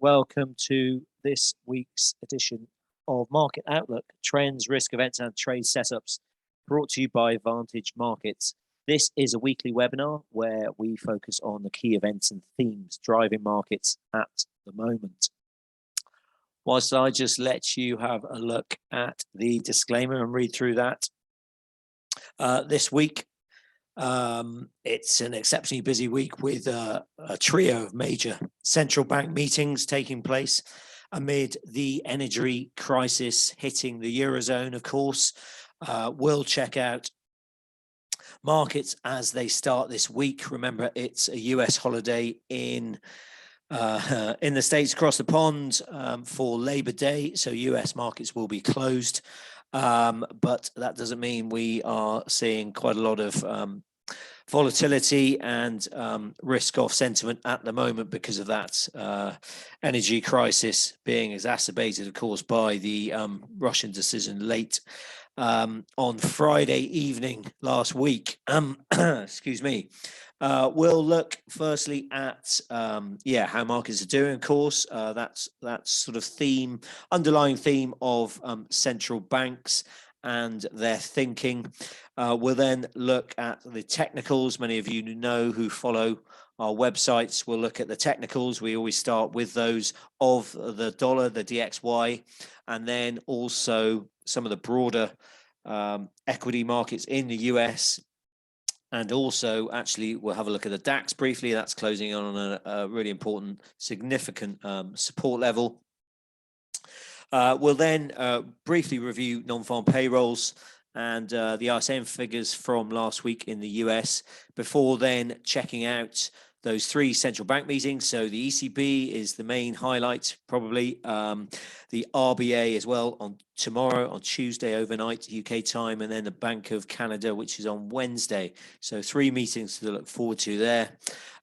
welcome to this week's edition of Market Outlook, Trends, Risk Events and Trade Setups, brought to you by Vantage Markets. This is a weekly webinar where we focus on the key events and themes driving markets at the moment. Whilst I just let you have a look at the disclaimer and read through that, this week, it's an exceptionally busy week with a trio of major central bank meetings taking place amid the energy crisis hitting the Eurozone, of course. We'll check out markets as they start this week. Remember, it's a US holiday in the States across the pond for Labor Day, so US markets will be closed. But that doesn't mean we are seeing quite a lot of volatility and risk-off sentiment at the moment because of that energy crisis being exacerbated, of course, by the Russian decision late on Friday evening last week. Excuse me. We'll look firstly at how markets are doing, of course. That's sort of underlying theme of central banks and their thinking. We'll then look at the technicals. Many of you know who follow our websites. We'll look at the technicals. We always start with those of the dollar, the DXY, and then also some of the broader equity markets in the US. And also, actually, we'll have a look at the DAX briefly. That's closing on a really important, significant support level. We'll then briefly review non-farm payrolls and the RSM figures from last week in the US, before then checking out those three central bank meetings. So the ECB is the main highlight, probably. The RBA as well on tomorrow, on Tuesday overnight UK time, and then the Bank of Canada, which is on Wednesday. So three meetings to look forward to there.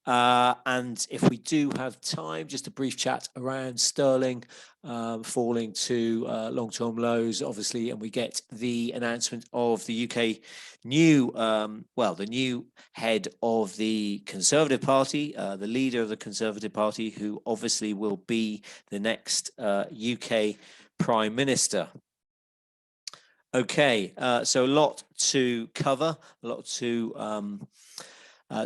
And if we do have time, just a brief chat around sterling falling to long-term lows, obviously, and we get the announcement of the UK the new head of the Conservative Party, the leader of the Conservative Party, who obviously will be the next UK Prime Minister. Okay, so a lot to cover, a lot to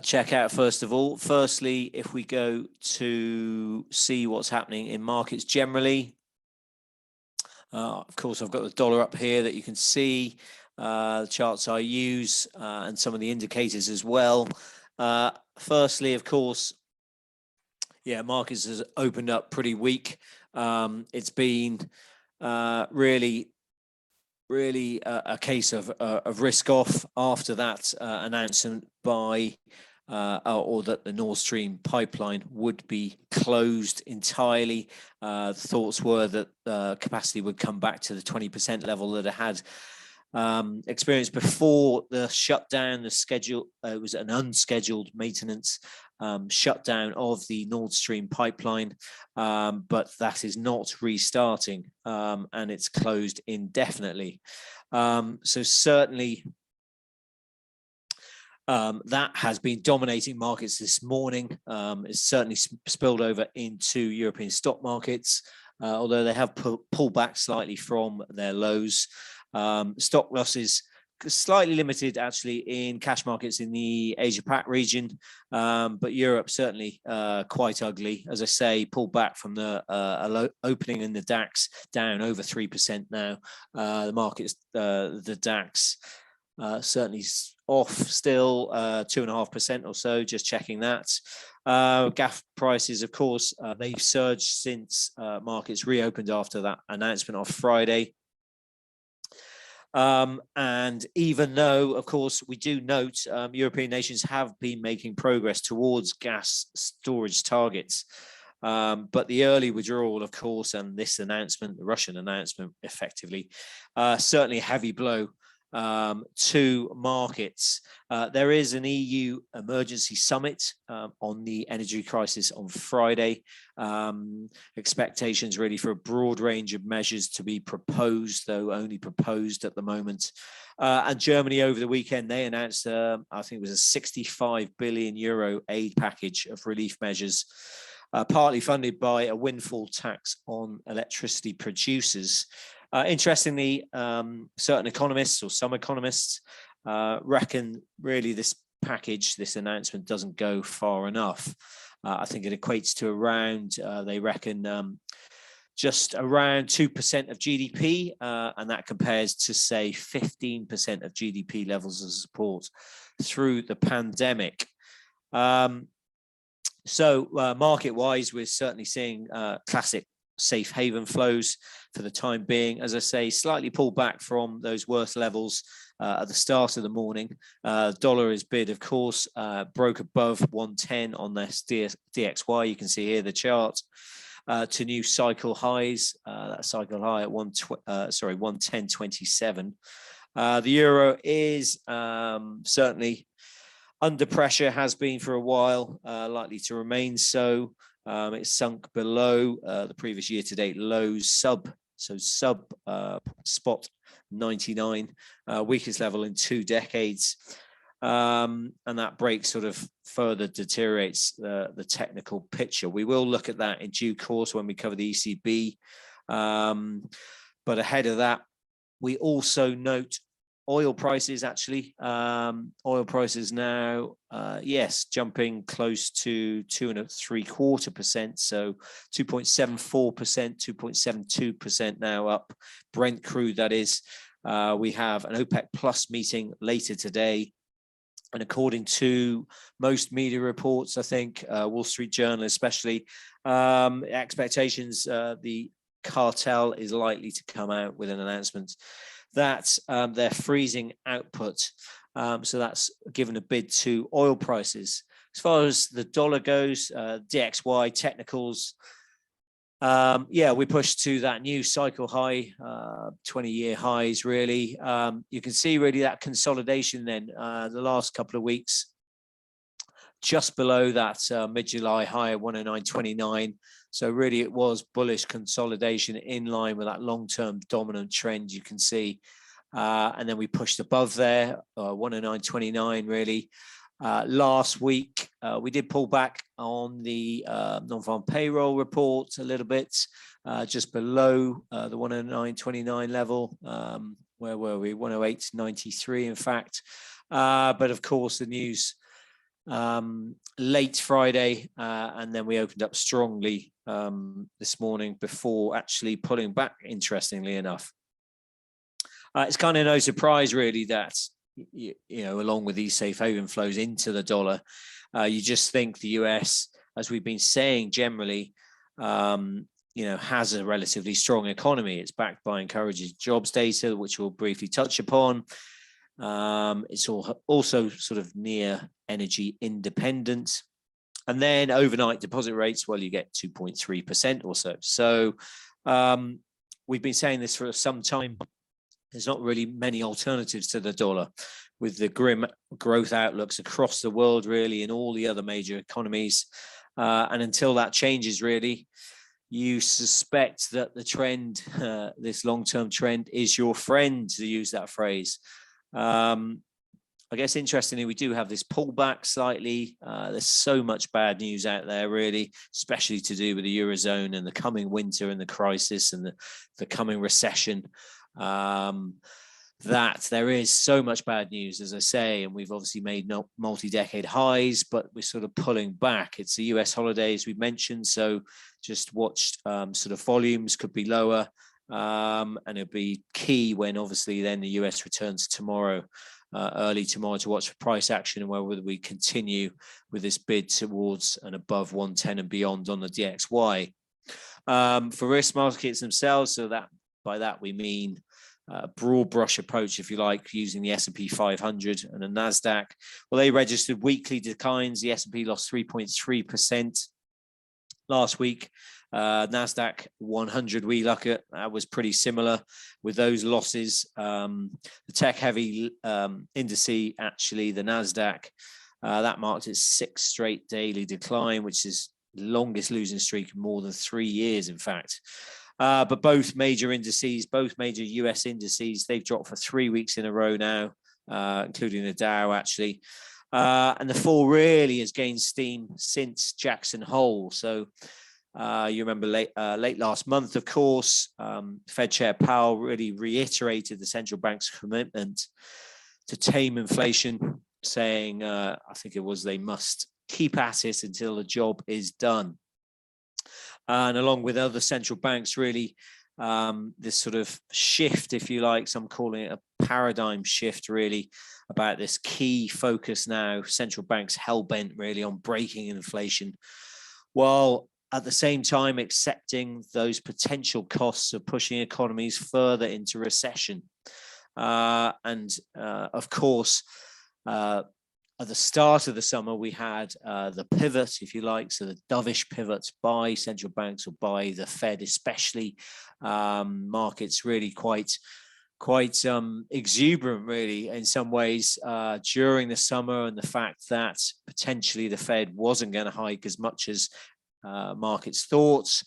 check out. First of all, if we go to see what's happening in markets generally, of course, I've got the dollar up here that you can see, the charts I use, and some of the indicators as well. Firstly, of course, markets has opened up pretty weak. It's been really a case of risk off after that announcement by or that the Nord Stream pipeline would be closed entirely. Thoughts were that capacity would come back to the 20% level that it had experienced before the shutdown. The schedule, it was an unscheduled maintenance shutdown of the Nord Stream pipeline, but that is not restarting, and it's closed indefinitely. So certainly that has been dominating markets this morning. It's certainly spilled over into European stock markets, although they have pulled back slightly from their lows. Stock losses slightly limited actually in cash markets in the Asia Pac region, but Europe certainly quite ugly. As I say, pulled back from the opening in the DAX, down over 3% now. The markets, the DAX certainly off still 2.5% or so, just checking that. Gas prices, of course, they've surged since markets reopened after that announcement on Friday. And even though, of course, we do note European nations have been making progress towards gas storage targets, but the early withdrawal, of course, and this announcement, the Russian announcement, effectively, certainly a heavy blow to markets. There is an EU emergency summit on the energy crisis on Friday. Expectations really for a broad range of measures to be proposed, though only proposed at the moment. And Germany over the weekend, they announced, I think it was a 65 billion euro aid package of relief measures. partly funded by a windfall tax on electricity producers. Interestingly, certain economists, or some economists, reckon really this package, this announcement, doesn't go far enough. I think it equates to around, they reckon, just around 2% of GDP, and that compares to, say, 15% of GDP levels of support through the pandemic. So market-wise, we're certainly seeing classic safe haven flows for the time being. As I say, slightly pulled back from those worst levels at the start of the morning. Dollar is bid, of course, broke above 110 on this DXY. You can see here the chart to new cycle highs. That cycle high at 110.27. The euro is certainly under pressure, has been for a while, likely to remain so. It's sunk below the previous year-to-date lows, sub spot 99, weakest level in 2 decades. And that break sort of further deteriorates the technical picture. We will look at that in due course when we cover the ECB. But ahead of that, we also note oil prices, actually. Oil prices now, yes, jumping close to 2.75%, so 2.74%, 2.72% now up. Brent crude, that is. We have an OPEC Plus meeting later today. And according to most media reports, I think, Wall Street Journal especially, expectations, the cartel is likely to come out with an announcement that they're freezing output. So that's given a bid to oil prices. As far as the dollar goes, DXY technicals, yeah, we pushed to that new cycle high, 20-year highs, really. You can see really that consolidation then, the last couple of weeks, just below that mid-July high at 109.29. So really it was bullish consolidation in line with that long-term dominant trend you can see. And then we pushed above there, 109.29 really. Last week, we did pull back on the non-farm payroll report a little bit, just below the 109.29 level. Where were we? 108.93 in fact. But of course the news late Friday, and then we opened up strongly this morning before actually pulling back, interestingly enough. It's kind of no surprise really that, you know, along with these safe haven flows into the dollar, you just think the US, as we've been saying generally, you know, has a relatively strong economy. It's backed by encouraging jobs data, which we'll briefly touch upon. It's also sort of near energy independent. And then overnight deposit rates, well, you get 2.3% or so. So we've been saying this for some time. There's not really many alternatives to the dollar, with the grim growth outlooks across the world, really, in all the other major economies. And until that changes, really, you suspect that the trend, this long-term trend, is your friend, to use that phrase. I guess interestingly, we do have this pullback slightly. There's so much bad news out there, really, especially to do with the Eurozone and the coming winter and the crisis and the coming recession. That there is so much bad news, as I say, and we've obviously made multi-decade highs, but we're sort of pulling back. It's the US holidays we've mentioned, so just watched sort of volumes could be lower, and it'll be key when obviously then the US returns tomorrow, early tomorrow, to watch for price action and whether we continue with this bid towards and above 110 and beyond on the DXY. For risk markets themselves, so that by that we mean a broad brush approach, if you like, using the S&P 500 and the NASDAQ. Well, they registered weekly declines. The S&P lost 3.3% last week. NASDAQ 100 we look at, that was pretty similar with those losses. The tech-heavy indice, actually, the NASDAQ, that marked its 6th straight daily decline, which is the longest losing streak in more than 3 years, in fact. But both major indices, both major US indices, they've dropped for 3 weeks in a row now, including the Dow, actually. And the fall really has gained steam since Jackson Hole. So you remember late last month, of course, Fed Chair Powell really reiterated the central bank's commitment to tame inflation, saying, I think it was, they must keep at it until the job is done. And along with other central banks, really, this sort of shift, if you like, some calling it a paradigm shift, really, about this key focus now, central banks hell-bent really on breaking inflation, while at the same time accepting those potential costs of pushing economies further into recession. Of course, at the start of the summer, we had the pivot, if you like, so the dovish pivots by central banks or by the Fed, especially markets really quite exuberant, really, in some ways during the summer, and the fact that potentially the Fed wasn't going to hike as much as markets thought.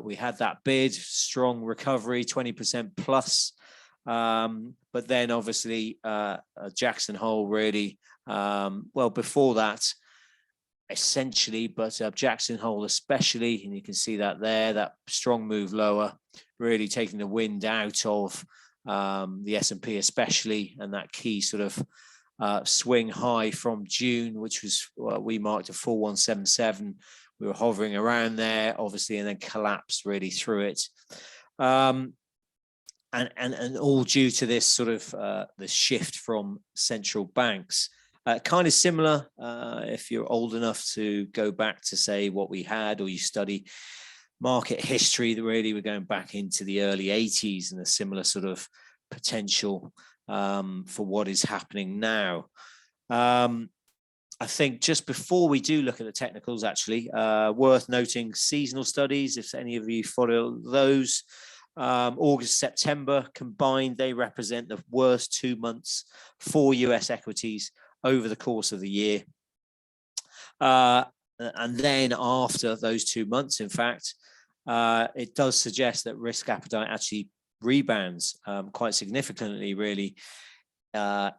We had that bid, strong recovery, 20% plus. But then obviously Jackson Hole really, well, before that, essentially, but Jackson Hole especially, and you can see that there, that strong move lower, really taking the wind out of the S&P especially, and that key sort of swing high from June, which was, we marked a 4177. We were hovering around there, obviously, and then collapsed really through it. And all due to this sort of the shift from central banks. Kind of similar, if you're old enough to go back to say what we had, or you study market history, that really we're going back into the early 80s and a similar sort of potential for what is happening now. I think just before we do look at the technicals, actually, worth noting seasonal studies, if any of you follow those. August, September combined, they represent the worst 2 months for US equities over the course of the year. And then after those 2 months, in fact, it does suggest that risk appetite actually rebounds quite significantly, really,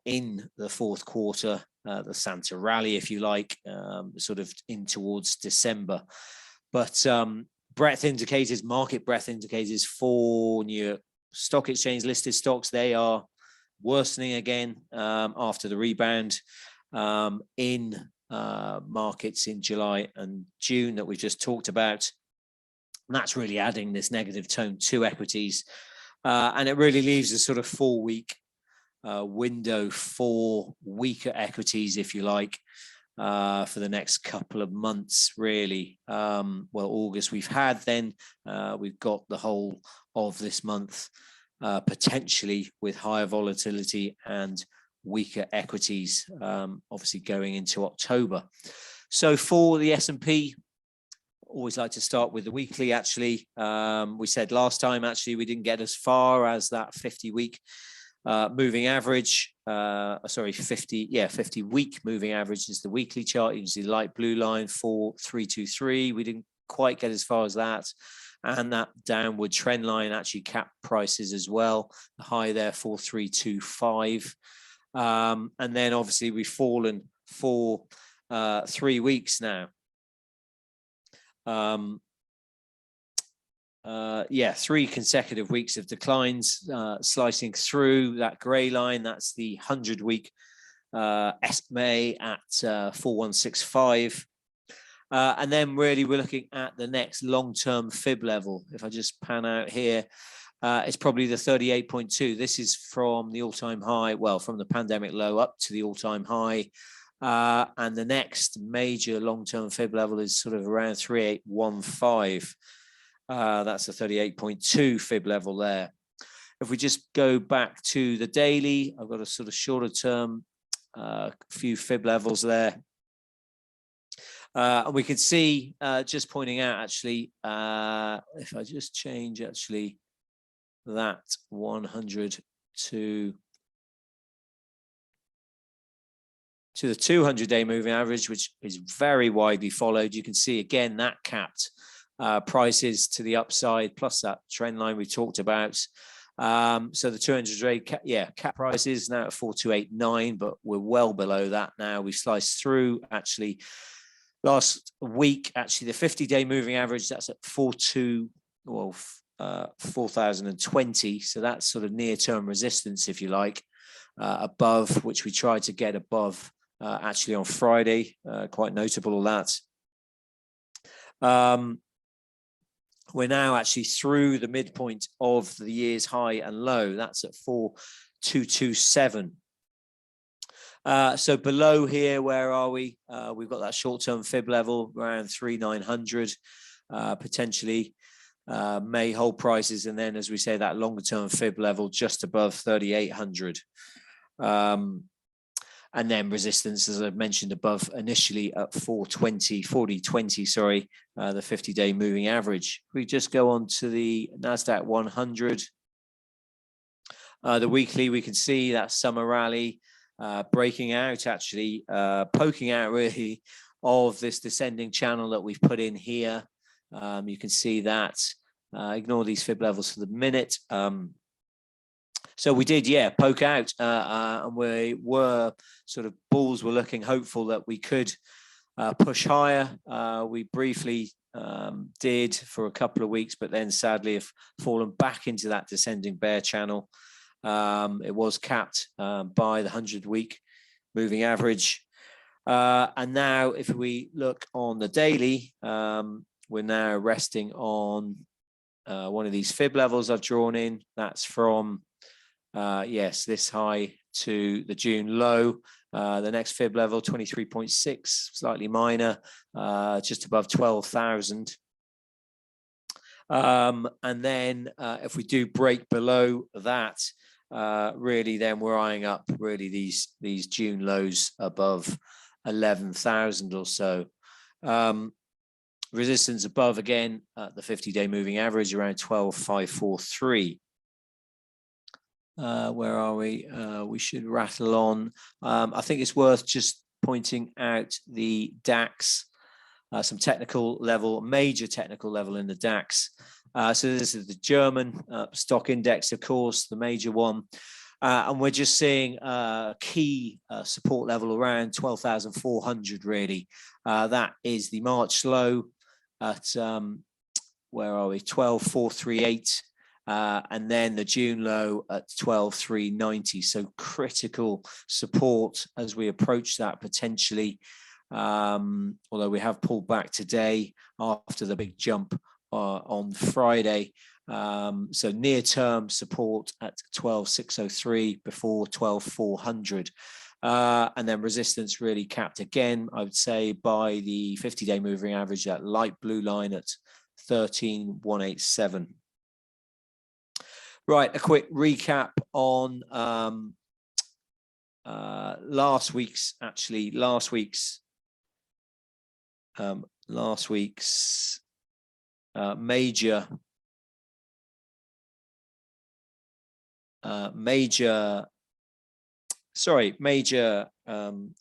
in the fourth quarter, the Santa rally, if you like, sort of in towards December. But breadth indicators, market breadth indicators for New York Stock Exchange listed stocks, they are worsening again after the rebound in markets in July and June that we just talked about. And that's really adding this negative tone to equities. And it really leaves a sort of 4-week window for weaker equities, if you like, for the next couple of months, really. Well, August we've had, then we've got the whole of this month potentially with higher volatility and weaker equities, obviously going into October. So for the S&P, always like to start with the weekly, actually. We said last time, actually, we didn't get as far as that 50-week moving average. 50-week moving average is the weekly chart. You can see the light blue line, 4323. We didn't quite get as far as that. And that downward trend line actually capped prices as well. The high there, 4325. And then obviously we've fallen for 3 weeks now. 3 consecutive weeks of declines, slicing through that grey line. That's the 100-week SMA at 4165. And then really we're looking at the next long-term fib level. If I just pan out here, it's probably the 38.2. This is from the all-time high, well, from the pandemic low up to the all-time high. And the next major long-term fib level is sort of around 3815. That's a 38.2 fib level there. If we just go back to the daily, I've got a sort of shorter term, few fib levels there. And we can see, just pointing out actually, if I just change actually that 100 to the 200-day moving average, which is very widely followed. You can see again that capped prices to the upside, plus that trend line we talked about. So the 200-day cap price is now at 4289, but we're well below that now. We sliced through actually last week. Actually, the 50-day moving average, that's at 4,020. So that's sort of near-term resistance, if you like, above, which we tried to get above actually on Friday. Quite notable that. We're now actually through the midpoint of the year's high and low. That's at 4,227. So below here, where are we? We've got that short-term fib level around 3,900, potentially may hold prices. And then, as we say, that longer-term fib level just above 3,800. And then resistance, as I've mentioned above, initially at 4020, sorry, the 50-day moving average. We just go on to the NASDAQ 100. The weekly, we can see that summer rally breaking out, actually, poking out really of this descending channel that we've put in here. You can see that. Ignore these fib levels for the minute. So we did, poke out, and we were sort of bulls were looking hopeful that we could push higher. We briefly did for a couple of weeks, but then sadly have fallen back into that descending bear channel. It was capped by the 100-week moving average. And now if we look on the daily, we're now resting on one of these fib levels I've drawn in. That's from this high to the June low. The next fib level, 23.6, slightly minor, just above 12,000. And then if we do break below that, really then we're eyeing up really these June lows above 11,000 or so. Resistance above again at the 50-day moving average around 12,543. Where are we? We should rattle on. I think it's worth just pointing out the DAX, some technical level, major technical level in the DAX. So this is the German stock index, of course, the major one. And we're just seeing a key support level around 12,400 really. That is the March low at, where are we? 12,438. And then the June low at 12,390. So critical support as we approach that potentially. Although we have pulled back today after the big jump on Friday. So near-term support at 12,603 before 12,400. And then resistance really capped again, I would say, by the 50-day moving average, that light blue line at 13,187. Right, a quick recap on last week's major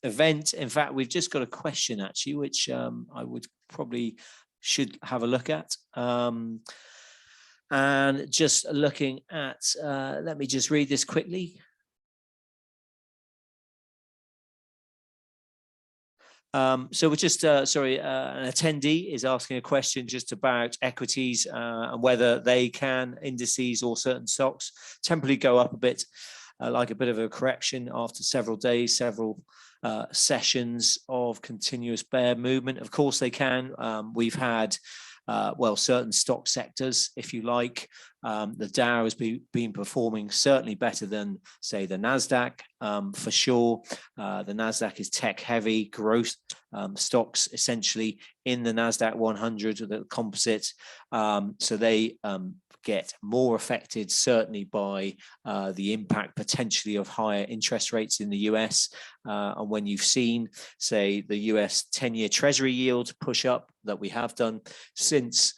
event. In fact, we've just got a question actually, which I would probably should have a look at. And just looking at, let me just read this quickly. So we're just, an attendee is asking a question just about equities and whether they can, indices or certain stocks, temporarily go up a bit, like a bit of a correction after several days, several sessions of continuous bear movement. Of course they can. We've had certain stock sectors, if you like. The Dow has been performing certainly better than, say, the NASDAQ, for sure. The NASDAQ is tech heavy, growth stocks essentially in the NASDAQ 100, the composite. So they get more affected certainly by the impact potentially of higher interest rates in the US. And when you've seen, say, the US 10-year Treasury yield push up that we have done since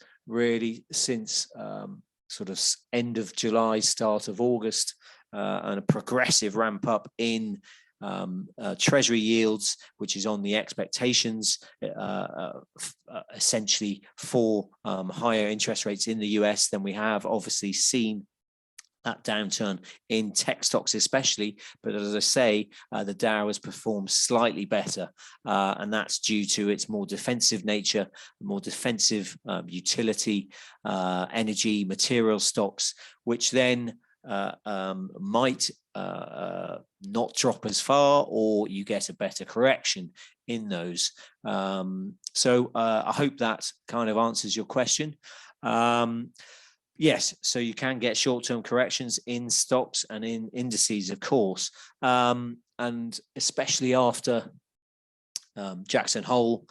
sort of end of July, start of August, and a progressive ramp up in Treasury yields, which is on the expectations essentially for higher interest rates in the US, then we have obviously seen downturn in tech stocks especially, but as I say, the Dow has performed slightly better, and that's due to its more defensive nature, more defensive utility, energy, material stocks, which then might not drop as far, or you get a better correction in those. So I hope that kind of answers your question. Yes, so you can get short-term corrections in stocks and in indices, of course, and especially after Jackson Hole,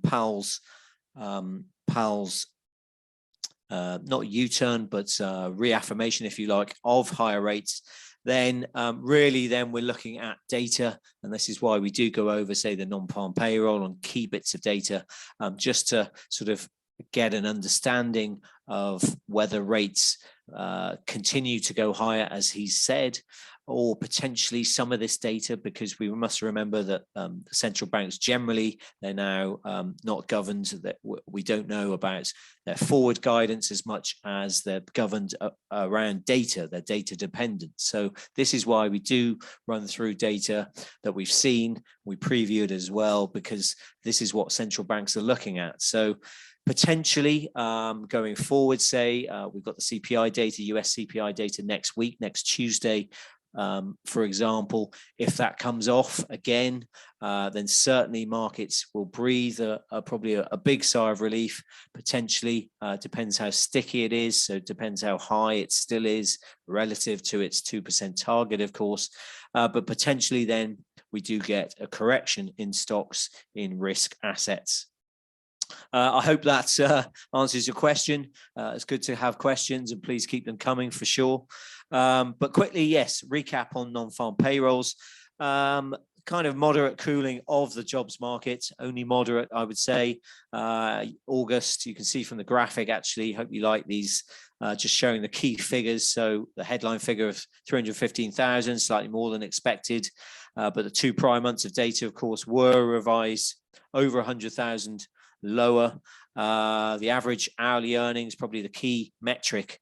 Powell's not U-turn, but reaffirmation, if you like, of higher rates. Then really then we're looking at data, and this is why we do go over, say, the non-farm payroll and key bits of data, just to sort of get an understanding of whether rates continue to go higher, as he said, or potentially some of this data, because we must remember that the central banks generally, they're now not governed, that we don't know about their forward guidance as much as they're governed around data. They're data dependent. So this is why we do run through data that we've seen, we preview it as well, because this is what central banks are looking at. So potentially going forward, say we've got the CPI data, US CPI data next week, next Tuesday, for example. If that comes off again, then certainly markets will breathe probably a big sigh of relief, potentially. Depends how sticky it is, so it depends how high it still is relative to its 2% target, of course, but potentially then we do get a correction in stocks, in risk assets. I hope that answers your question. It's good to have questions, and please keep them coming for sure. But quickly, yes, recap on non-farm payrolls. Kind of moderate cooling of the jobs market, only moderate, I would say. August, you can see from the graphic, actually, hope you like these, just showing the key figures. So the headline figure of 315,000, slightly more than expected. But the 2 prior months of data, of course, were revised over 100,000 lower. The average hourly earnings, probably the key metric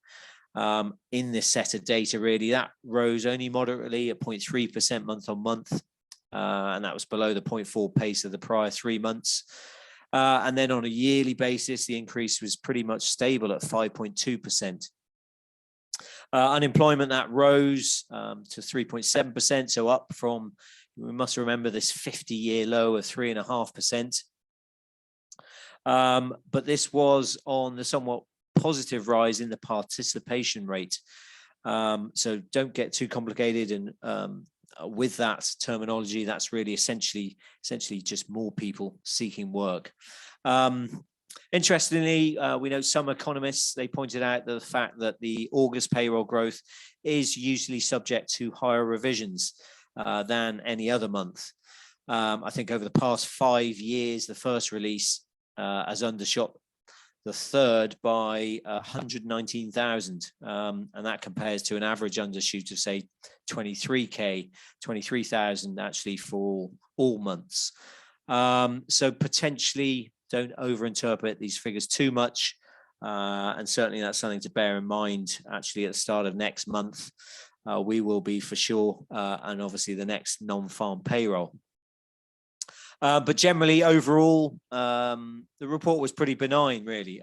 in this set of data, really, that rose only moderately at 0.3% month on month, and that was below the 0.4 pace of the prior 3 months. And then on a yearly basis, the increase was pretty much stable at 5.2%. Unemployment, that rose to 3.7%, so up from, we must remember, this 50-year low of 3.5%. But this was on the somewhat positive rise in the participation rate. So don't get too complicated, and with that terminology, that's really essentially just more people seeking work. Interestingly, we know some economists, they pointed out the fact that the August payroll growth is usually subject to higher revisions than any other month. I think over the past 5 years, the first release has undershot the third by 119,000, and that compares to an average undershoot of, say, 23,000 actually for all months. So potentially don't overinterpret these figures too much, and certainly that's something to bear in mind. Actually, at the start of next month, we will be for sure, and obviously the next non-farm payroll. But generally, overall, the report was pretty benign, really.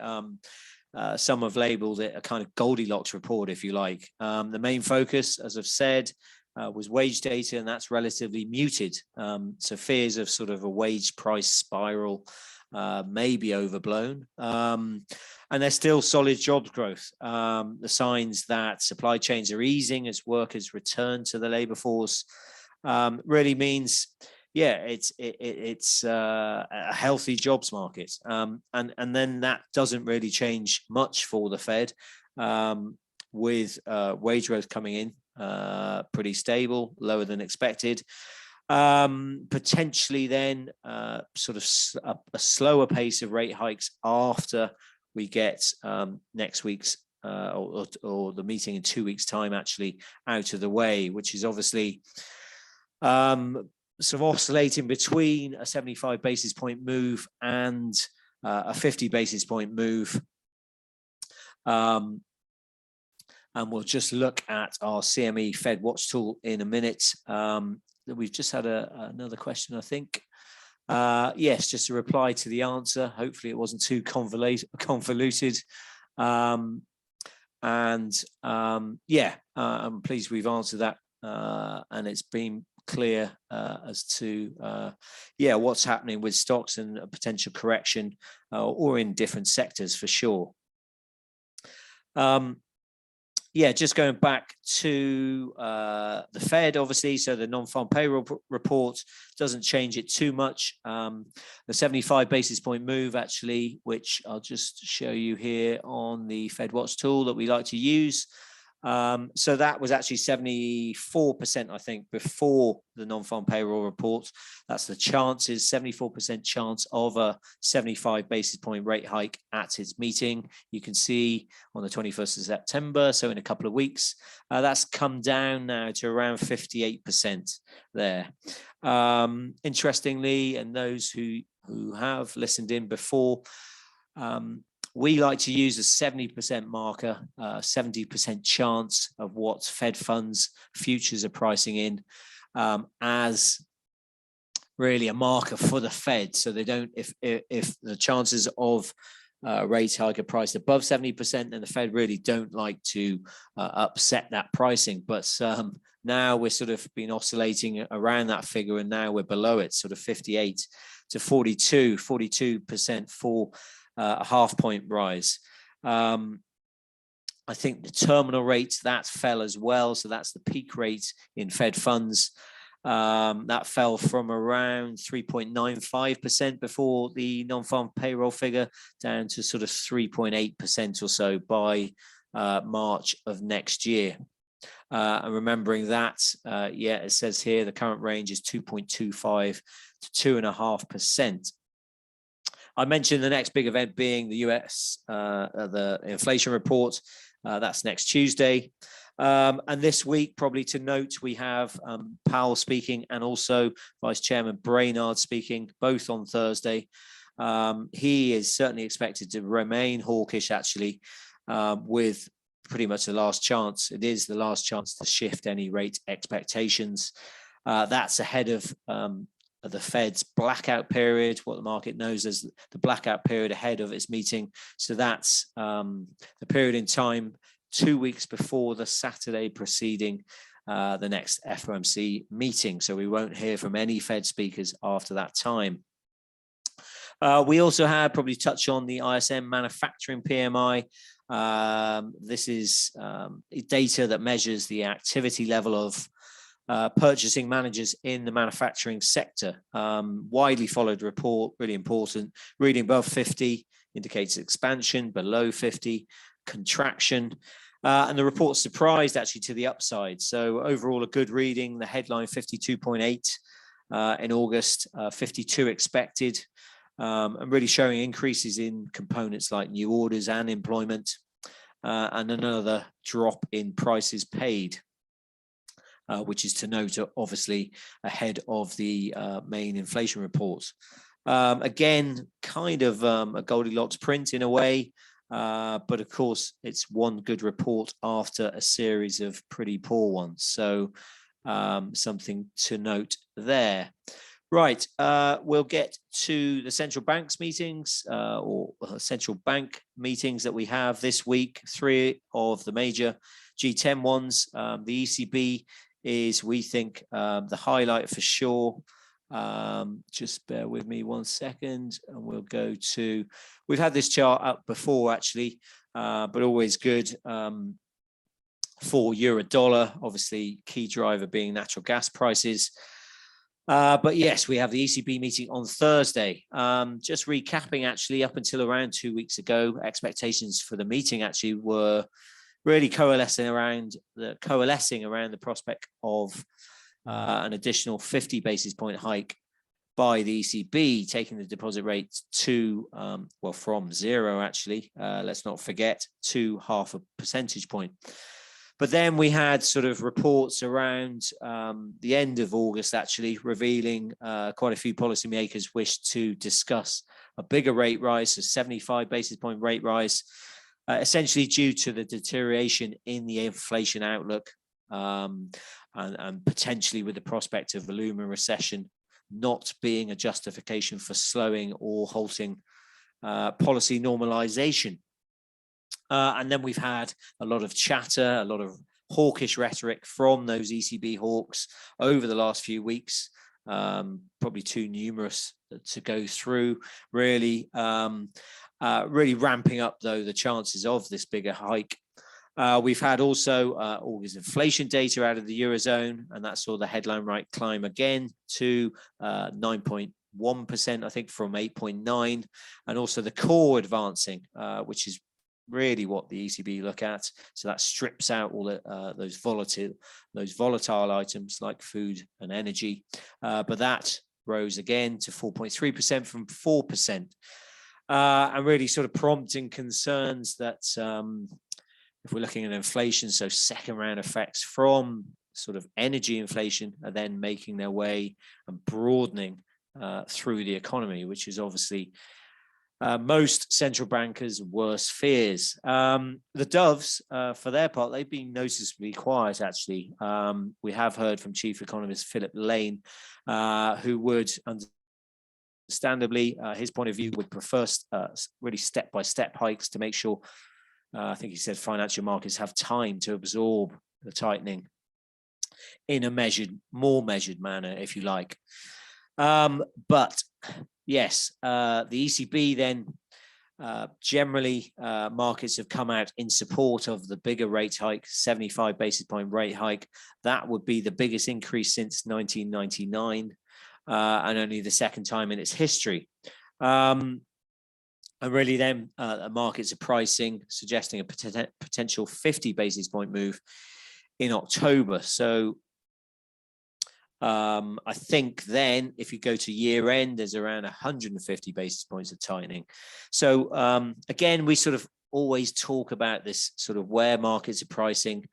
Some have labeled it a kind of Goldilocks report, if you like. The main focus, as I've said, was wage data, and that's relatively muted. So fears of sort of a wage price spiral may be overblown. And there's still solid jobs growth. The signs that supply chains are easing as workers return to the labor force really means, yeah, it's a healthy jobs market, and then that doesn't really change much for the Fed, with wage growth coming in pretty stable, lower than expected. Potentially then sort of a slower pace of rate hikes after we get next week's or the meeting in 2 weeks' time actually out of the way, which is obviously sort of oscillating between a 75 basis point move and a 50 basis point move. And we'll just look at our CME Fed Watch tool in a minute. We've just had another question, I think. Yes, just a reply to the answer. Hopefully it wasn't too convoluted. Yeah, I'm pleased we've answered that, and it's been clear as to what's happening with stocks and a potential correction, or in different sectors for sure. Just going back to the Fed, obviously, so the non-farm payroll report doesn't change it too much. The 75 basis point move, actually, which I'll just show you here on the Fed Watch tool that we like to use. So that was actually 74%, I think, before the non-farm payroll report. That's the chances, 74% chance of a 75 basis point rate hike at its meeting. You can see on the 21st of September, so in a couple of weeks, that's come down now to around 58% there. Interestingly, and those who have listened in before, we like to use a 70% marker, 70% chance of what Fed funds futures are pricing in, as really a marker for the Fed. So they don't, if the chances of rate hike are priced above 70%, then the Fed really don't like to upset that pricing. But now we're sort of been oscillating around that figure, and now we're below it, sort of 58 to 42% for a half point rise. I think the terminal rate, that fell as well. So that's the peak rate in Fed funds. That fell from around 3.95% before the non-farm payroll figure down to sort of 3.8% or so by March of next year. And remembering that, it says here the current range is 2.25 to 2.5%. I mentioned the next big event being the US, the inflation report. That's next Tuesday. And this week, probably to note, we have Powell speaking and also Vice Chairman Brainard speaking, both on Thursday. He is certainly expected to remain hawkish, actually, with pretty much the last chance. It is the last chance to shift any rate expectations. That's ahead of the Fed's blackout period, what the market knows as the blackout period ahead of its meeting. So that's the period in time 2 weeks before the Saturday preceding the next FOMC meeting. So we won't hear from any Fed speakers after that time. We also had, probably touch on the ISM manufacturing PMI. This is data that measures the activity level of purchasing managers in the manufacturing sector. Widely followed report, really important. Reading above 50 indicates expansion, below 50, contraction. And the report surprised actually to the upside. So overall, a good reading. The headline 52.8 in August, 52 expected, and really showing increases in components like new orders and employment, and another drop in prices paid. Which is to note, obviously, ahead of the main inflation reports. Again, kind of a Goldilocks print in a way, but of course, it's one good report after a series of pretty poor ones. So something to note there. Right, we'll get to the central banks meetings, or central bank meetings that we have this week. 3 of the major G10 ones. The ECB is, we think, the highlight for sure. Just bear with me 1 second and we'll go to, we've had this chart up before actually, but always good for euro dollar, obviously key driver being natural gas prices. But yes, we have the ECB meeting on Thursday. Just recapping actually, up until around 2 weeks ago, expectations for the meeting actually were really coalescing around the prospect of an additional 50 basis point hike by the ECB, taking the deposit rate to, from 0 actually, let's not forget, to 0.5 percentage point. But then we had sort of reports around the end of August actually revealing quite a few policymakers wished to discuss a bigger rate rise, a 75 basis point rate rise. essentially due to the deterioration in the inflation outlook, and potentially with the prospect of a looming recession not being a justification for slowing or halting policy normalization. And then we've had a lot of chatter, a lot of hawkish rhetoric from those ECB hawks over the last few weeks, probably too numerous to go through, really ramping up, though, the chances of this bigger hike. We've had also August inflation data out of the Eurozone, and that saw the headline rate climb again to 9.1%, I think, from 8.9, and also the core advancing, which is really what the ECB look at. So that strips out all those volatile items like food and energy, but that rose again to 4.3% from 4%, and really sort of prompting concerns that if we're looking at inflation, so second round effects from sort of energy inflation are then making their way and broadening through the economy, which is obviously most central bankers' worst fears. The Doves, for their part, they've been noticeably quiet, actually. We have heard from Chief Economist Philip Lane, who would, understandably, his point of view would prefer really step-by-step hikes to make sure, I think he said, financial markets have time to absorb the tightening in a more measured manner, if you like. But yes, the ECB then, generally, markets have come out in support of the bigger rate hike, 75 basis point rate hike. That would be the biggest increase since 1999, and only the second time in its history. And really then markets are pricing, suggesting a potential 50 basis point move in October. So I think then if you go to year end, there's around 150 basis points of tightening. So again, we sort of always talk about this sort of where markets are pricing,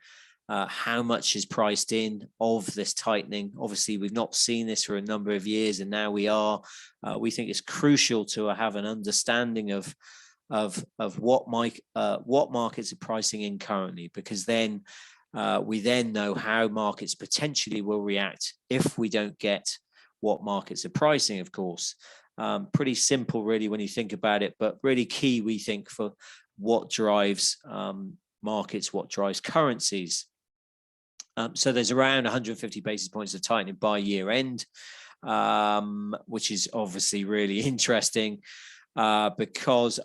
how much is priced in of this tightening. Obviously, we've not seen this for a number of years, and now we are. We think it's crucial to have an understanding of what markets are pricing in currently, because then we then know how markets potentially will react if we don't get what markets are pricing, of course. Pretty simple, really, when you think about it, but really key, we think, for what drives markets, what drives currencies. So there's around 150 basis points of tightening by year end, which is obviously really interesting, because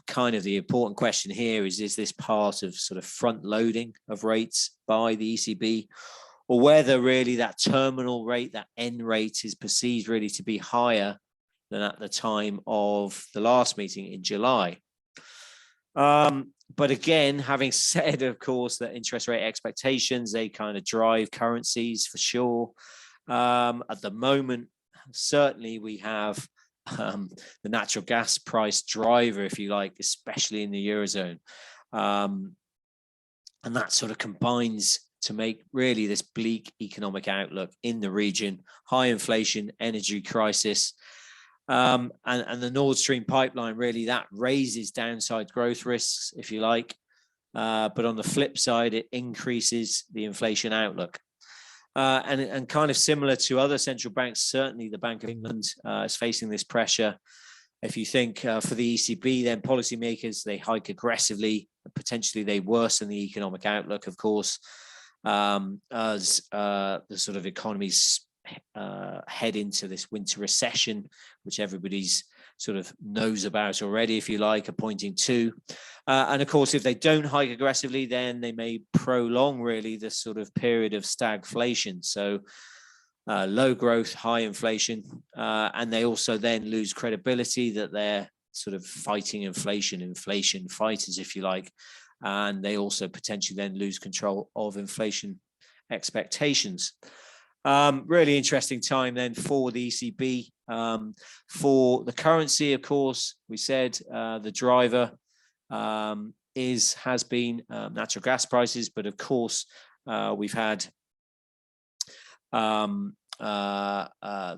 kind of the important question here is this part of sort of front loading of rates by the ECB, or whether really that terminal rate, that end rate, is perceived really to be higher than at the time of the last meeting in July. But again, having said, of course, that interest rate expectations, they kind of drive currencies for sure. At the moment, certainly we have the natural gas price driver, if you like, especially in the Eurozone. And that sort of combines to make really this bleak economic outlook in the region, high inflation, energy crisis. And the Nord Stream pipeline, really, that raises downside growth risks, if you like. But on the flip side, it increases the inflation outlook. And kind of similar to other central banks, certainly the Bank of England is facing this pressure. If you think for the ECB, then policymakers, they hike aggressively, potentially they worsen the economic outlook, of course, as the sort of economies head into this winter recession, which everybody's sort of knows about already, if you like, are pointing to. And of course, if they don't hike aggressively, then they may prolong really this sort of period of stagflation. So low growth, high inflation, and they also then lose credibility that they're sort of fighting inflation fighters, if you like. And they also potentially then lose control of inflation expectations. Really interesting time then for the ECB. For the currency, of course, we said the driver has been natural gas prices, but of course we've had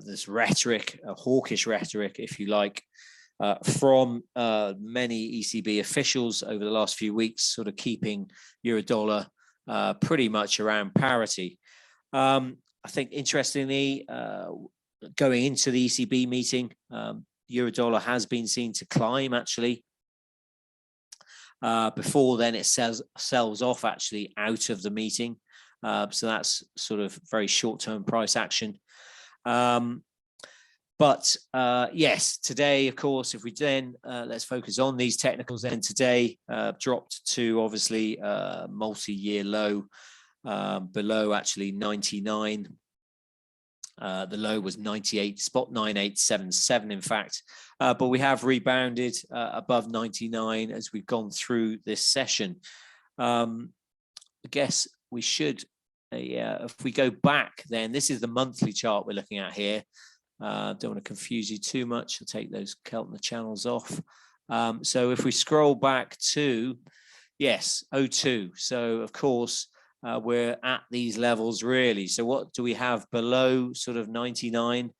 this rhetoric, hawkish rhetoric, if you like, from many ECB officials over the last few weeks, sort of keeping euro-dollar pretty much around parity. I think interestingly, going into the ECB meeting, euro-dollar has been seen to climb actually. Before then it sells off actually out of the meeting. So that's sort of very short-term price action. But yes, today, of course, if we then let's focus on these technicals, then today dropped to obviously multi-year low, below actually 99. The low was 98, spot 9877 in fact, but we have rebounded above 99 as we've gone through this session. I guess we should, if we go back then, this is the monthly chart we're looking at here. Don't want to confuse you too much. I'll take those Keltner channels off. So if we scroll back to, yes, 02. So of course, we're at these levels really. So what do we have below sort of 99?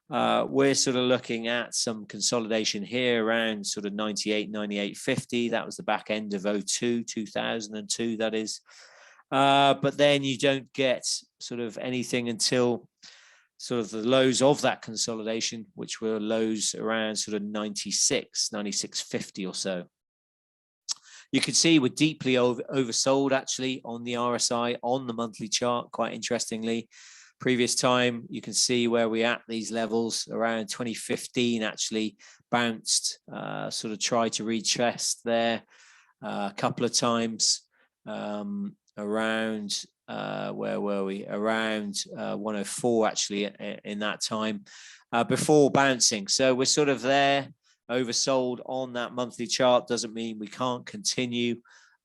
We're sort of looking at some consolidation here around sort of 98, 98.50. That was the back end of 02, 2002, that is. But then you don't get sort of anything until sort of the lows of that consolidation, which were lows around sort of 96, 96.50 or so. You can see we're deeply oversold actually on the RSI on the monthly chart, quite interestingly. Previous time, you can see where we're at these levels around 2015 actually bounced, sort of tried to retest there a couple of times around, where were we? Around 104 actually in that time before bouncing. So we're sort of there. Oversold on that monthly chart doesn't mean we can't continue.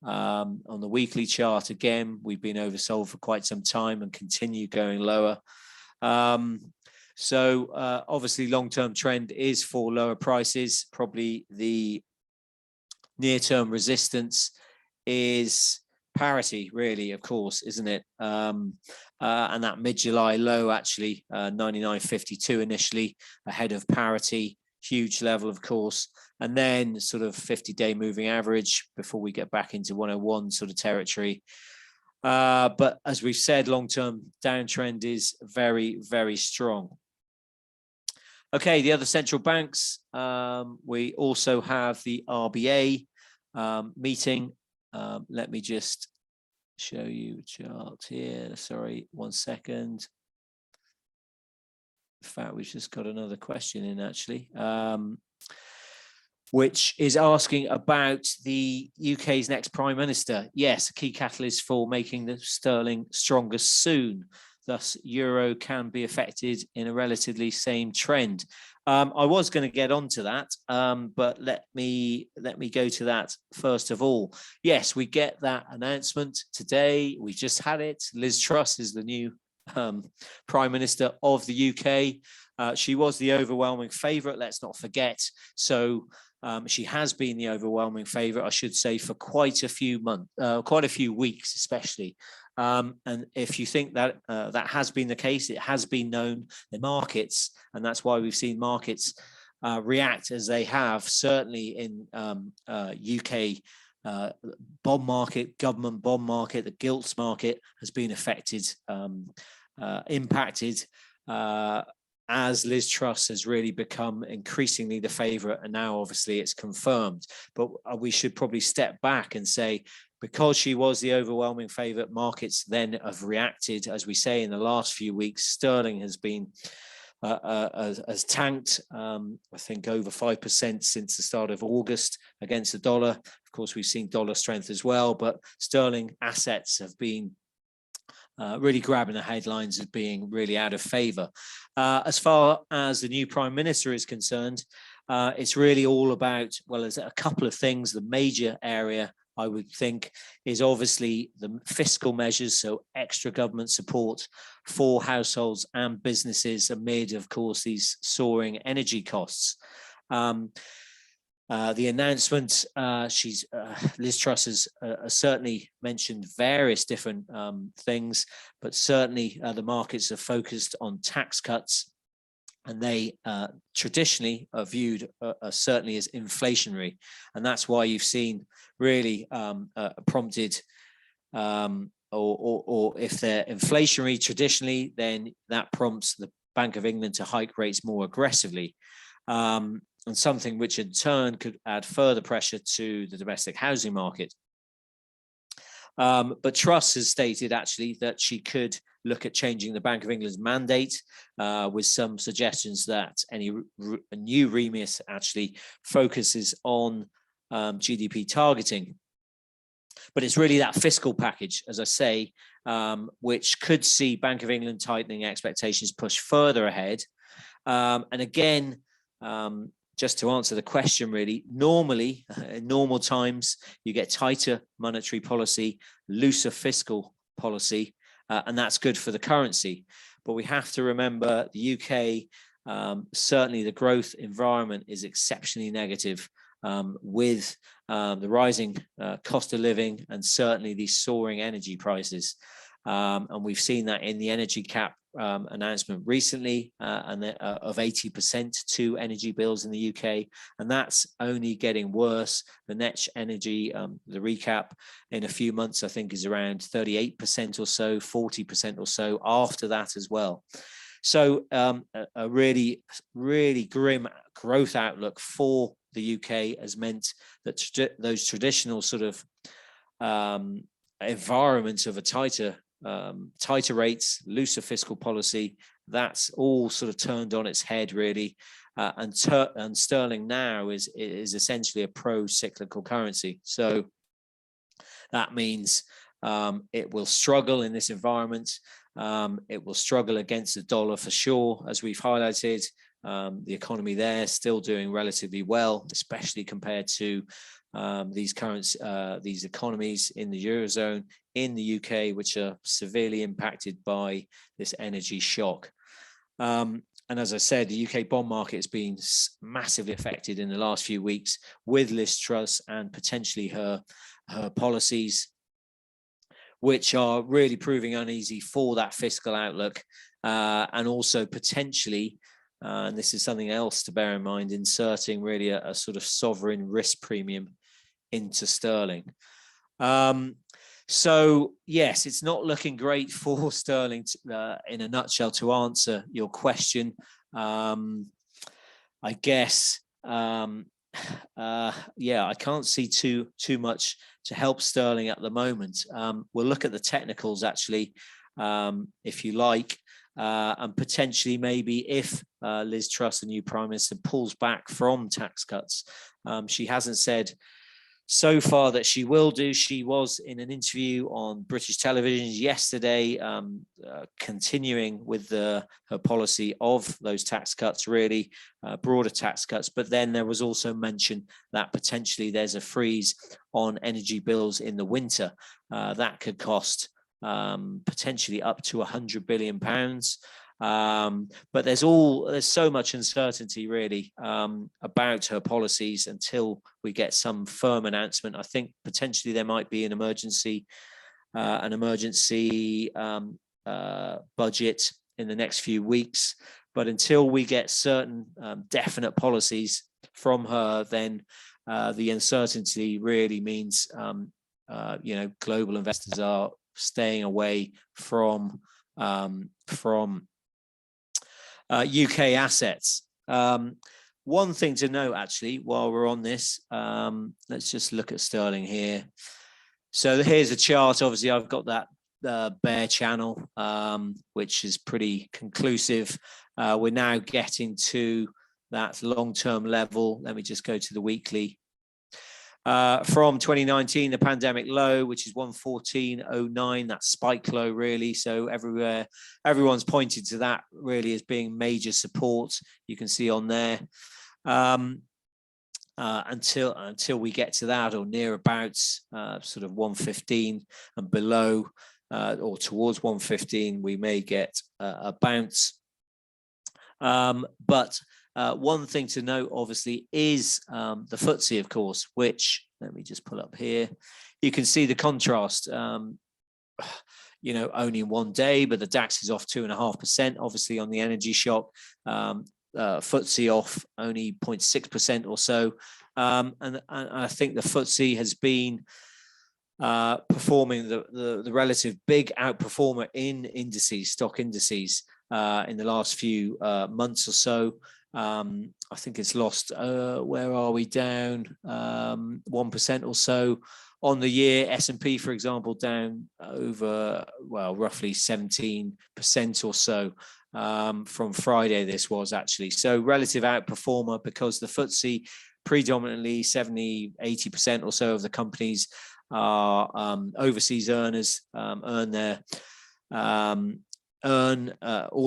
On the weekly chart, again, we've been oversold for quite some time and continue going lower. So obviously long-term trend is for lower prices. Probably the near-term resistance is parity, really, of course, isn't it? And that mid-July low actually 99.52 initially ahead of parity. Huge level, of course, and then sort of 50-day moving average before we get back into 101 sort of territory. But as we've said, long-term downtrend is very, very strong. Okay, the other central banks, we also have the RBA meeting. Let me just show you a chart here. Sorry, 1 second. In fact, we've just got another question in actually, which is asking about the UK's next Prime Minister. Yes, a key catalyst for making the sterling stronger soon. Thus, euro can be affected in a relatively same trend. I was going to get onto that, but let me go to that first of all. Yes, we get that announcement today. We just had it. Liz Truss is the new Prime Minister of the UK. She was the overwhelming favourite, let's not forget. So she has been the overwhelming favourite, I should say, for quite a few months, quite a few weeks, especially. And if you think that that has been the case, it has been known in markets, and that's why we've seen markets react as they have, certainly in UK bond market, government bond market, the gilts market has been affected, impacted as Liz Truss has really become increasingly the favourite, and now obviously it's confirmed. But we should probably step back and say, because she was the overwhelming favourite, markets then have reacted, as we say, in the last few weeks. Sterling has been has tanked, I think over 5% since the start of August against the dollar. Of course, we've seen dollar strength as well, but sterling assets have been really grabbing the headlines as being really out of favour. As far as the new Prime Minister is concerned, it's really all about, well, there's a couple of things. The major area, I would think, is obviously the fiscal measures, so extra government support for households and businesses amid, of course, these soaring energy costs. The announcement, Liz Truss has certainly mentioned various different things, but certainly the markets are focused on tax cuts. and they traditionally are viewed certainly as inflationary, and that's why you've seen really prompted, or if they're inflationary traditionally, then that prompts the Bank of England to hike rates more aggressively, and something which in turn could add further pressure to the domestic housing market. But Truss has stated actually that she could look at changing the Bank of England's mandate, with some suggestions that a new remit actually focuses on GDP targeting. But it's really that fiscal package, as I say, which could see Bank of England tightening expectations push further ahead. And again, just to answer the question, really, normally, in normal times, you get tighter monetary policy, looser fiscal policy, and that's good for the currency. But we have to remember the UK, certainly the growth environment is exceptionally negative, with the rising cost of living and certainly these soaring energy prices. And we've seen that in the energy cap announcement recently, of 80% to energy bills in the UK, and that's only getting worse. The net energy, the recap in a few months, I think, is around 38% or so, 40% or so after that as well. So a really, really grim growth outlook for the UK has meant that those traditional sort of environments of a tighter rates, looser fiscal policy, that's all sort of turned on its head, really. And sterling now is essentially a pro-cyclical currency. So that means it will struggle in this environment. It will struggle against the dollar for sure, as we've highlighted. The economy there is still doing relatively well, especially compared to these economies in the Eurozone, in the UK, which are severely impacted by this energy shock. And as I said, the UK bond market has been massively affected in the last few weeks with Liz Truss and potentially her policies, which are really proving uneasy for that fiscal outlook, and also potentially, and this is something else to bear in mind, inserting really a sort of sovereign risk premium into sterling. So yes, it's not looking great for sterling in a nutshell, to answer your question. I guess, yeah, I can't see too much to help sterling at the moment. We'll look at the technicals actually, if you like, and potentially maybe if Liz Truss, the new Prime Minister, pulls back from tax cuts. She hasn't said so far that she will do. She was in an interview on British television yesterday, continuing with her policy of those tax cuts, really broader tax cuts. But then there was also mention that potentially there's a freeze on energy bills in the winter. That could cost potentially up to £100 billion. But there's so much uncertainty really about her policies until we get some firm announcement. I think potentially there might be an emergency budget in the next few weeks. But until we get certain definite policies from her, then the uncertainty really means global investors are staying away from UK assets. One thing to note, actually, while we're on this, let's just look at sterling here. So here's a chart. Obviously, I've got that bear channel, which is pretty conclusive. We're now getting to that long-term level. Let me just go to the weekly. From 2019, the pandemic low, which is 114.09, that spike low really. So everyone's pointed to that really as being major support. You can see on there until we get to that or near abouts, sort of 115 and below, or towards 115, we may get a bounce. But one thing to note, obviously, is the FTSE, of course, which, let me just pull up here. You can see the contrast, only in one day, but the DAX is off 2.5%, obviously, on the energy shock. FTSE off only 0.6% or so, and I think the FTSE has been performing the relative big outperformer in indices, stock indices, in the last few months or so. I think it's lost, where are we, down 1% or so on the year. S&P, for example, down over, well, roughly 17% or so from Friday. This was actually, so relative outperformer, because the FTSE predominantly 70-80% or so of the companies are overseas earners, all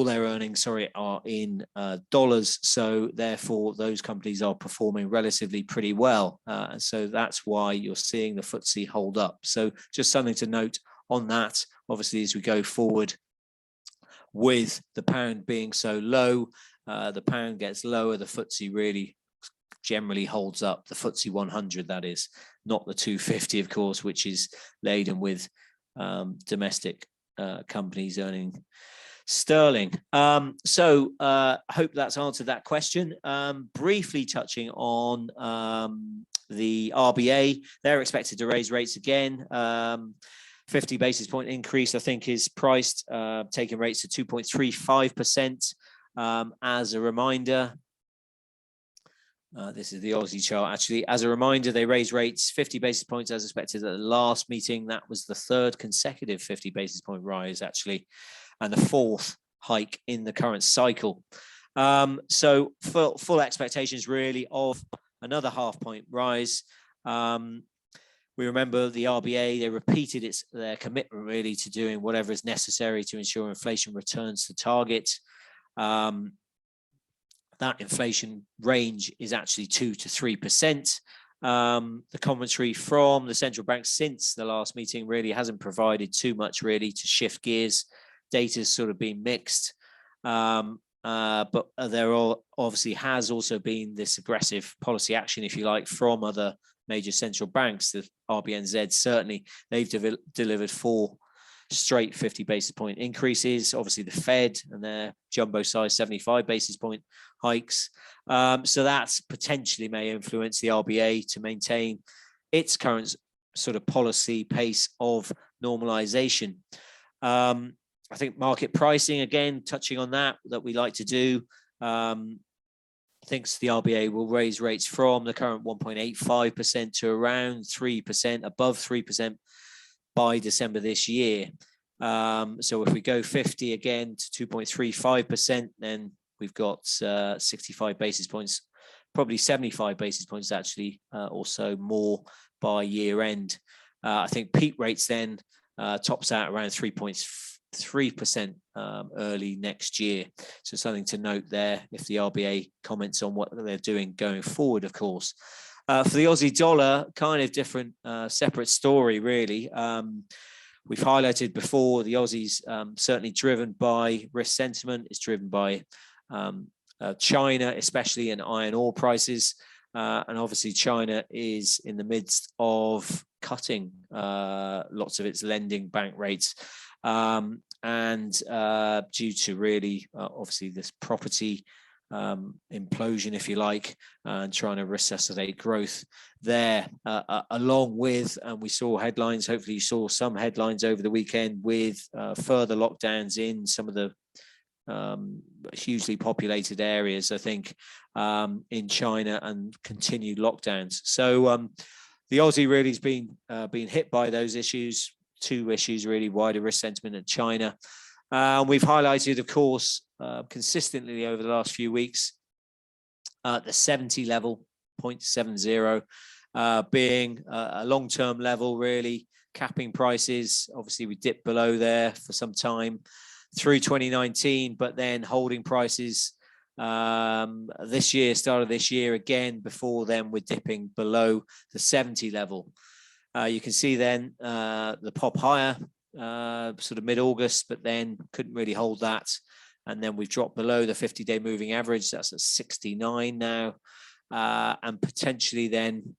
their earnings, are in dollars. So therefore, those companies are performing relatively pretty well. And so that's why you're seeing the FTSE hold up. So just something to note on that. Obviously, as we go forward, with the pound being so low, the pound gets lower, the FTSE really generally holds up. The FTSE 100, that is, not the 250, of course, which is laden with domestic companies earning sterling. So I hope that's answered that question. Briefly touching on the RBA, they're expected to raise rates again. 50 basis point increase, I think, is priced, taking rates to 2.35%. As a reminder, this is the Aussie chart, actually. As a reminder, they raised rates 50 basis points as expected at the last meeting. That was the third consecutive 50 basis point rise, actually, and the fourth hike in the current cycle. So full expectations, really, of another half-point rise. We remember the RBA, they repeated their commitment, really, to doing whatever is necessary to ensure inflation returns to target. That inflation range is actually 2 to 3%. The commentary from the central bank since the last meeting really hasn't provided too much, really, to shift gears. Data's sort of been mixed, but there obviously has also been this aggressive policy action, if you like, from other major central banks. The RBNZ, certainly, they've delivered 4 straight 50 basis point increases. Obviously, the Fed and their jumbo size 75 basis point hikes. So that's potentially may influence the RBA to maintain its current sort of policy pace of normalization. I think market pricing, again, touching on that we like to do, thinks the RBA will raise rates from the current 1.85% to around 3%, above 3% by December this year. So if we go 50 again to 2.35%, then we've got 65 basis points, probably 75 basis points actually, or so more by year end. I think peak rates then tops out around 3.3% early next year. So something to note there if the RBA comments on what they're doing going forward, of course. For the Aussie dollar, kind of different, separate story, really. We've highlighted before the Aussies certainly driven by risk sentiment. It's driven by China, especially in iron ore prices. And obviously China is in the midst of cutting lots of its lending bank rates. And due to really, obviously, this property implosion, if you like, and trying to resuscitate growth there, along with, and we saw headlines, hopefully you saw some headlines over the weekend with further lockdowns in some of the hugely populated areas, I think, in China, and continued lockdowns. So the Aussie really has been hit by those issues, 2 issues really: wider risk sentiment in China. We've highlighted, of course, consistently over the last few weeks, the 70 level, 0.70, being a long-term level, really, capping prices. Obviously, we dipped below there for some time through 2019, but then holding prices this year, start of this year again. Before then, we're dipping below the 70 level. You can see then the pop higher sort of mid-August, but then couldn't really hold that. And then we've dropped below the 50-day moving average. That's at 69 now. And potentially then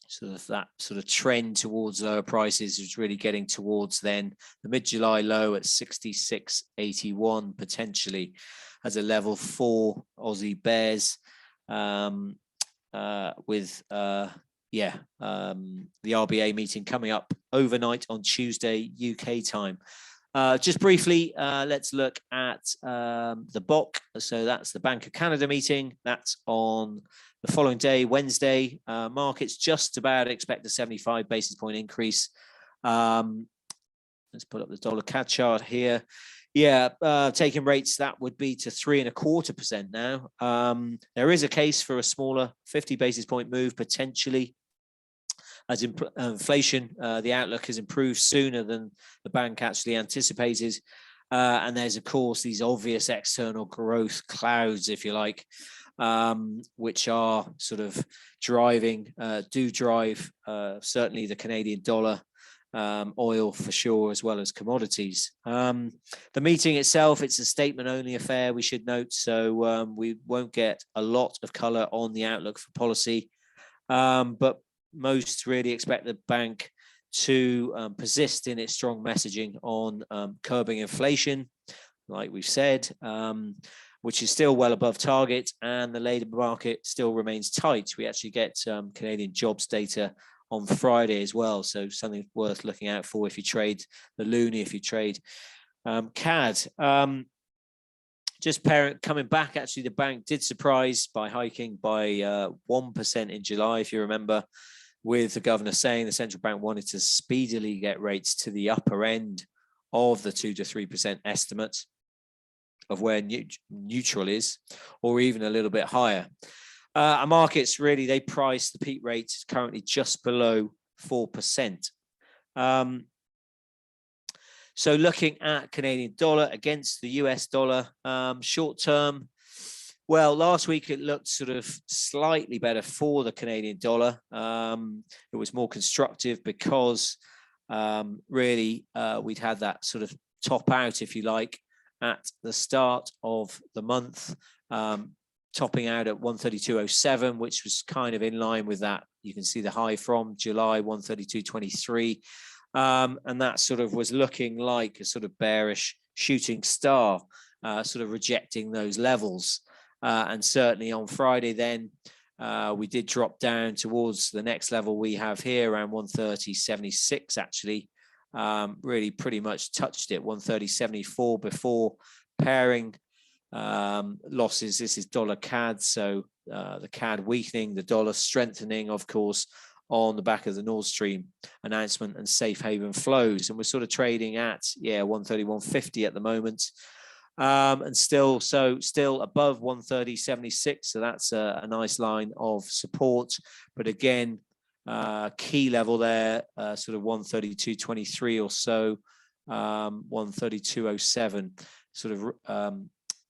sort of that sort of trend towards lower prices is really getting towards then the mid-July low at 66.81 potentially. as a level for Aussie bears, with the RBA meeting coming up overnight on Tuesday UK time. Just briefly, let's look at the BOC. So that's the Bank of Canada meeting. That's on the following day, Wednesday. Markets just about expect a 75 basis point increase. Let's put up the dollar CAD chart here. Yeah, taking rates, that would be to 3.25% now. There is a case for a smaller 50 basis point move potentially, as inflation, the outlook has improved sooner than the bank actually anticipated. And there's, of course, these obvious external growth clouds, if you like, which are sort of driving, drive certainly the Canadian dollar, oil for sure, as well as commodities. The meeting itself, it's a statement only affair, we should note, so we won't get a lot of color on the outlook for policy, but most really expect the bank to persist in its strong messaging on curbing inflation, like we've said, which is still well above target, and the labour market still remains tight. We actually get Canadian jobs data on Friday as well, so something worth looking out for if you trade the loonie, if you trade CAD. Just coming back, actually, the bank did surprise by hiking by 1% in July, if you remember, with the governor saying the central bank wanted to speedily get rates to the upper end of the 2 to 3% estimate of where neutral is, or even a little bit higher. Our markets, really, they price the peak rate currently just below 4%. So looking at Canadian dollar against the US dollar, short term, well, last week it looked sort of slightly better for the Canadian dollar. It was more constructive because really we'd had that sort of top out, if you like, at the start of the month, topping out at 132.07, which was kind of in line with that. You can see the high from July, 132.23. And that sort of was looking like a sort of bearish shooting star, sort of rejecting those levels. And certainly on Friday then, we did drop down towards the next level we have here, around 130.76 actually. Really pretty much touched it, 130.74 before pairing losses. This is dollar CAD, so the CAD weakening, the dollar strengthening, of course, on the back of the Nord Stream announcement and safe haven flows. And we're sort of trading at, 131.50 at the moment. And still above 130.76. So that's a nice line of support. But again, key level there, sort of 132.23 or so, 132.07, sort of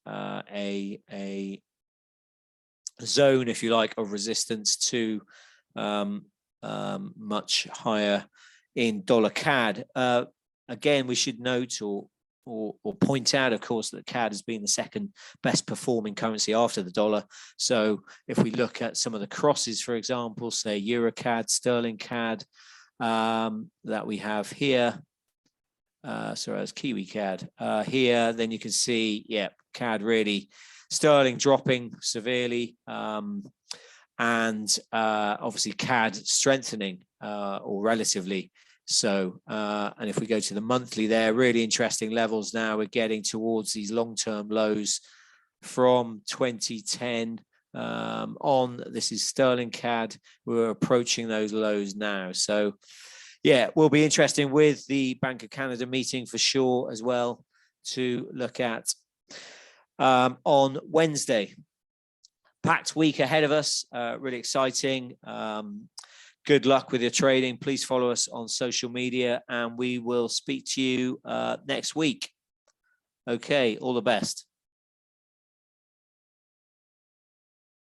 a zone, if you like, of resistance to much higher in dollar CAD. Again, we should note or point out, of course, that CAD has been the second best performing currency after the dollar. So if we look at some of the crosses, for example, say EURUCAD, Sterling CAD, that we have here, sorry, that's Kiwi CAD here, then you can see, CAD really, Sterling dropping severely, and obviously CAD strengthening or relatively. So, and if we go to the monthly there, really interesting levels now. We're getting towards these long-term lows from 2010 on. This is Sterling CAD. We're approaching those lows now. So, will be interesting with the Bank of Canada meeting for sure as well to look at on Wednesday. Packed week ahead of us, really exciting. Good luck with your trading. Please follow us on social media and we will speak to you next week. Okay, all the best.